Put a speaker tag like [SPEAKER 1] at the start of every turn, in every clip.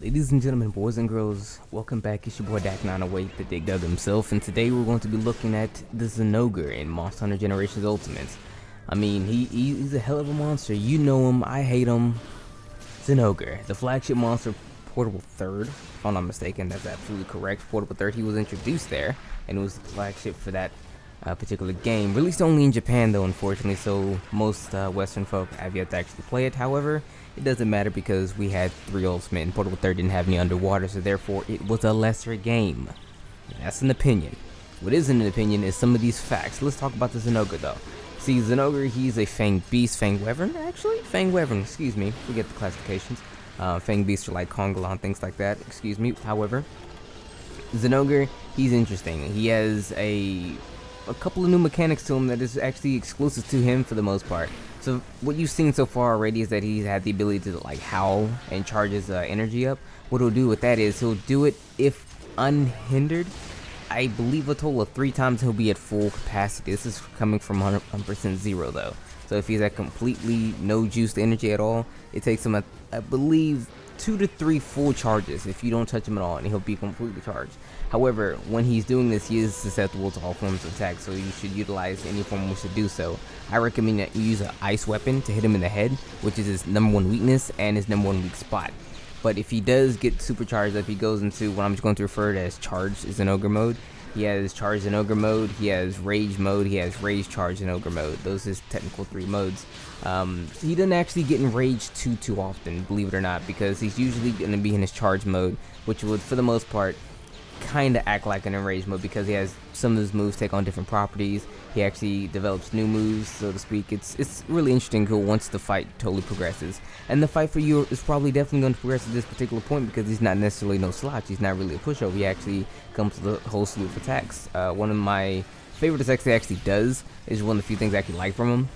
[SPEAKER 1] Ladies and gentlemen, boys and girls, welcome back. It's your boy Dak908, the Dig Dug himself, and today we're going to be looking at the Zinogre in Monster Hunter Generations Ultimate. I mean, he's a hell of a monster. You know him, I hate him. Zinogre, the flagship monster, Portable Third, if I'm not mistaken, that's absolutely correct. Portable Third, he was introduced there, and it was the flagship for that particular game. Released only in Japan though, unfortunately, so most Western folk have yet to actually play it. However, it doesn't matter because we had 3 Ultimate and Portable Third didn't have any underwater, so therefore it was a lesser game. That's an opinion. What isn't an opinion is some of these facts. Let's talk about the Zinogre though. See, Zinogre, he's a Fang Beast, Fang Wyvern, actually? Fang Wyvern, excuse me, forget the classifications. Fang Beasts are like Kongalon, things like that, excuse me. However, Zinogre, he's interesting. He has a couple of new mechanics to him that is actually exclusive to him for the most part. So what you've seen so far already is that he's had the ability to like howl and charge his energy up. What he'll do with that is he'll do it if unhindered. I believe a total of 3 times he'll be at full capacity. This is coming from 100% zero though. So if he's at completely no juiced energy at all, it takes him, I believe, 2 to 3 full charges if you don't touch him at all, and he'll be completely charged. However, when he's doing this, he is susceptible to all forms of attack, so you should utilize any form in which to do so. I recommend that you use an ice weapon to hit him in the head, which is his #1 weakness and his #1 weak spot. But if he does get supercharged, if he goes into what I'm just going to refer to as charged Zinogre mode, he has charged Zinogre mode, he has rage mode, he has rage charged Zinogre mode. Those are his technical 3 modes. He doesn't actually get enraged too often, believe it or not, because he's usually going to be in his charge mode, which would, for the most part, kind of act like an enraged mode because he has some of his moves take on different properties. He actually develops new moves, so to speak. It's really interesting once the fight totally progresses, and the fight for you is probably definitely going to progress at this particular point because he's not necessarily no slouch. He's not really a pushover. He actually comes with a whole slew of attacks. One of my favorite attacks he actually does is one of the few things I actually like from him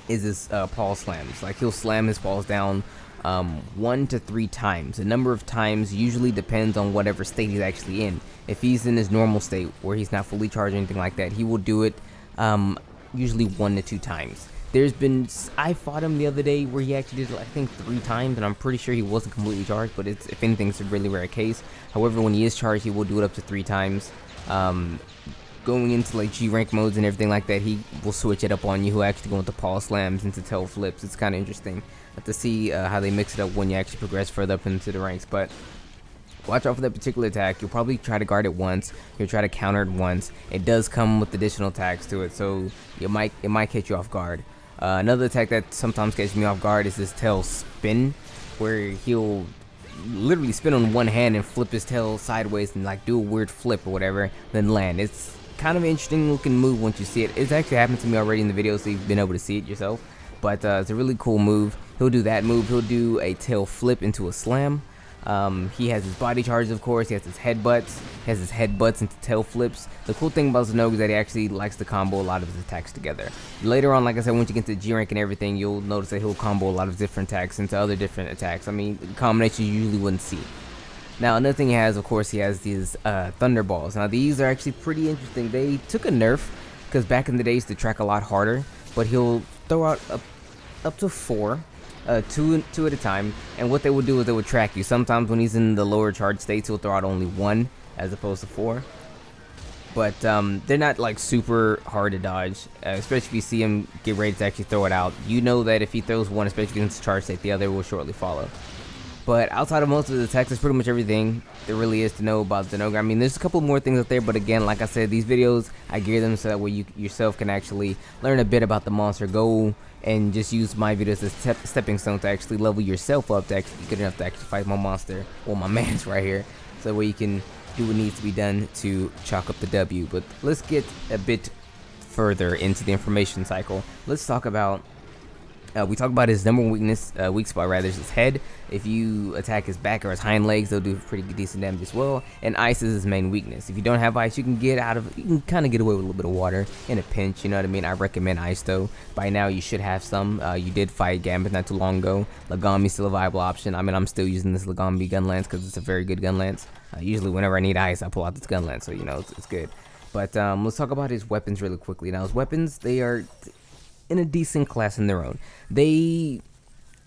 [SPEAKER 1] is his paw slams. Like, he'll slam his paws down 1 to 3 times. The number of times usually depends on whatever state he's actually in. If he's in his normal state where he's not fully charged or anything like that, he will do it usually 1 to 2 times. I fought him the other day where he actually did it, I think, 3 times, and I'm pretty sure he wasn't completely charged, but if anything, it's a really rare case. However, when he is charged, he will do it up to 3 times. Going into like G rank modes and everything like that, he will switch it up on you. He'll actually go into paw slams, into tail flips. It's kind of interesting to see how they mix it up when you actually progress further up into the ranks. But watch out for that particular attack. You'll probably try to guard it once. You'll try to counter it once. It does come with additional attacks to it, so it might catch you off guard. Another attack that sometimes catches me off guard is this tail spin, where he'll literally spin on one hand and flip his tail sideways and like do a weird flip or whatever, then land. It's kind of an interesting looking move once you see it. It's actually happened to me already in the video, so you've been able to see it yourself. But it's a really cool move. He'll do that move. He'll do a tail flip into a slam. He has his body charges, of course. He has his headbutts. He has his headbutts into tail flips. The cool thing about Zinogre is that he actually likes to combo a lot of his attacks together. Later on, like I said, once you get to G rank and everything, you'll notice that he'll combo a lot of different attacks into other different attacks. I mean, combinations you usually wouldn't see. Now, another thing he has, of course, he has these Thunderballs. Now, these are actually pretty interesting. They took a nerf because back in the days they track a lot harder, but he'll throw out up to 4. 2 at a time, and what they would do is they would track you. Sometimes when he's in the lower charge states, he'll throw out only 1 as opposed to 4. But they're not like super hard to dodge, especially if you see him get ready to actually throw it out. You know that if he throws 1, especially against the charge state, the other will shortly follow. But outside of most of the attacks, that's pretty much everything there really is to know about Zinogre. I mean, there's a couple more things up there, but again, like I said, these videos, I gear them so that way you yourself can actually learn a bit about the monster. Go and just use my videos as a stepping stone to actually level yourself up to actually be good enough to actually fight my monster, or my man's right here, so that way you can do what needs to be done to chalk up the W. But let's get a bit further into the information cycle. Let's talk about we talk about his #1 weakness, weak spot rather, is his head. If you attack his back or his hind legs, they'll do pretty decent damage as well. And ice is his main weakness. If you don't have ice, you can kind of get away with a little bit of water in a pinch. You know what I mean? I recommend ice though. By now you should have some. You did fight Gambit not too long ago. Lagami's still a viable option. I mean, I'm still using this Lagami gun lance because it's a very good gun lance. Usually whenever I need ice, I pull out this gun lance, so you know it's good. But let's talk about his weapons really quickly. Now, his weapons, they are in a decent class in their own. They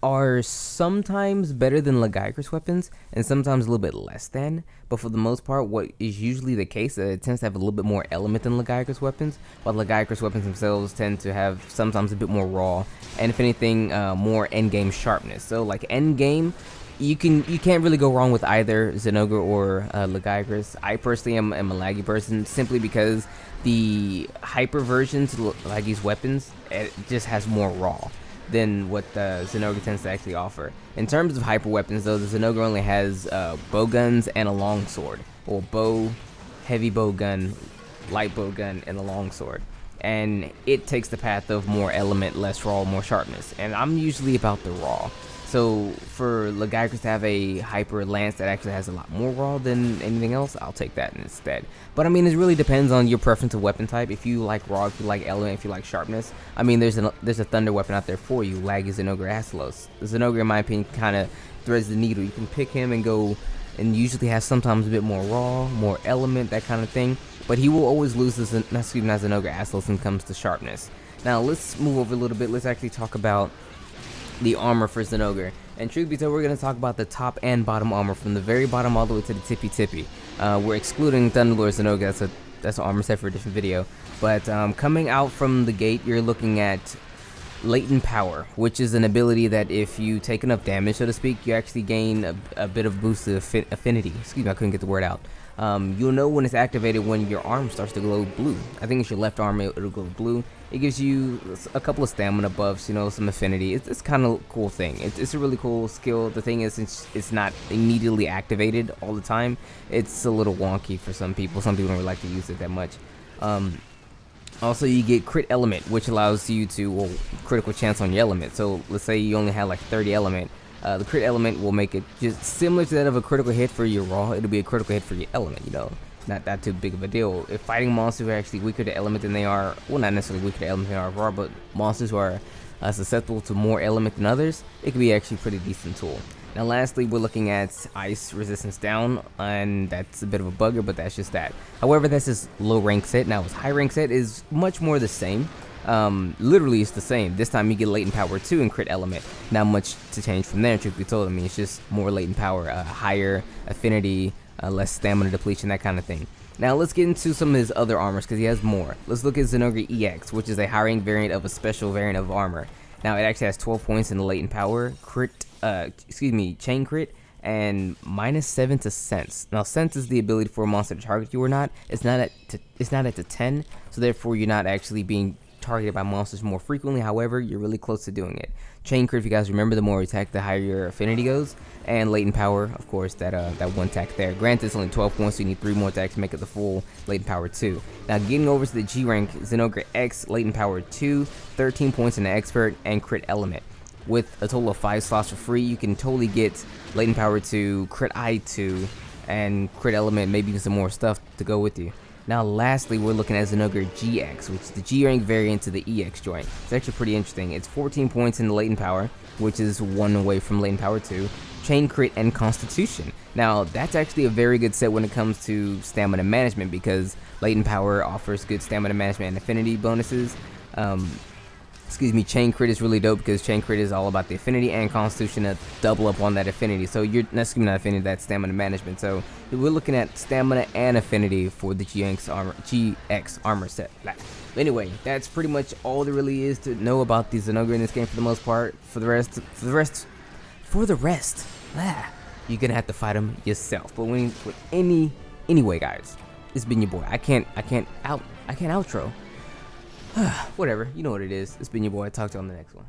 [SPEAKER 1] are sometimes better than Lagiacrus weapons and sometimes a little bit less than, but for the most part what is usually the case, it tends to have a little bit more element than Lagiacrus weapons, while Lagiacrus weapons themselves tend to have sometimes a bit more raw and, if anything, more endgame sharpness. So like endgame, you can't really go wrong with either Zinogre or Lagiacrus. I personally am a laggy person simply because the hyper version to Laggy's weapons, it just has more raw than what the Zinogre tends to actually offer. In terms of hyper weapons though, the Zinogre only has bow guns and a longsword, or bow, heavy bow gun, light bow gun, and a longsword. And it takes the path of more element, less raw, more sharpness. And I'm usually about the raw. So for Lagiacrus to have a hyper lance that actually has a lot more raw than anything else, I'll take that instead. But I mean, it really depends on your preference of weapon type. If you like raw, if you like element, if you like sharpness, I mean, there's a thunder weapon out there for you, Laggy Zinogre Astalos. The Zinogre, in my opinion, kind of threads the needle. You can pick him and go, and usually has sometimes a bit more raw, more element, that kind of thing. But he will always lose the Zinogre Astalos when it comes to sharpness. Now let's move over a little bit. Let's actually talk about the armor for Zinogre. And truth be told, we're going to talk about the top and bottom armor from the very bottom all the way to the tippy. We're excluding Thunderlord Zinogre. That's an armor set for a different video. But coming out from the gate, you're looking at Latent Power, which is an ability that if you take enough damage, so to speak, you actually gain a bit of boost to affinity. Excuse me, I couldn't get the word out. You'll know when it's activated when your arm starts to glow blue. I think it's your left arm, it'll glow blue. It gives you a couple of stamina buffs, you know, some affinity. It's kind of a cool thing. It's a really cool skill. The thing is, it's not immediately activated all the time. It's a little wonky for some people. Some people don't really like to use it that much. Also, you get crit element, which allows you to, well, critical chance on your element. So let's say you only have like 30 element. The crit element will make it just similar to that of a critical hit for your raw. It'll be a critical hit for your element, you know. Not that too big of a deal. If fighting monsters who are actually weaker to element than they are, well, not necessarily weaker to element than they are raw, but monsters who are susceptible to more element than others, it can be actually a pretty decent tool. Now lastly, we're looking at ice resistance down, and that's a bit of a bugger, but that's just that. However, that's his low rank set. Now his high rank set is much more the same. Literally it's the same. This time you get Latent Power 2 and crit element. Not much to change from there, truth be told. I mean, it's just more Latent Power, higher affinity, less stamina depletion, that kind of thing. Now let's get into some of his other armors, because he has more. Let's look at Zinogre EX, which is a high rank variant of a special variant of armor. Now it actually has 12 points in the Latent Power, chain crit, and -7 to sense. Now sense is the ability for a monster to target you or not. It's not at the 10, so therefore you're not actually being targeted by monsters more frequently. However, you're really close to doing it. Chain crit, if you guys remember, the more you attack, the higher your affinity goes. And Latent Power, of course, that one attack there. Granted, it's only 12 points, so you need 3 more attacks to make it the full Latent Power 2. Now, getting over to the G rank, Zinogre X, Latent Power 2, 13 points in the Expert, and crit element. With a total of 5 slots for free, you can totally get Latent Power 2, crit I2, and crit element, maybe even some more stuff to go with you. Now lastly, we're looking at Zinogre GX, which is the G rank variant to the EX joint. It's actually pretty interesting. It's 14 points in the Latent Power, which is 1 away from Latent Power 2, Chain Crit, and Constitution. Now that's actually a very good set when it comes to stamina management, because Latent Power offers good stamina management and affinity bonuses. Chain Crit is really dope because Chain Crit is all about the affinity, and Constitution to double up on that affinity. So you're not affinity, that's stamina management. So we're looking at stamina and affinity for the GX armor set. Anyway, that's pretty much all there really is to know about the Zinogre in this game for the most part. For the rest, you're gonna have to fight them yourself. But anyway, guys, it's been your boy. I can't outro. Whatever, you know what it is. It's been your boy. Talk to you on the next one.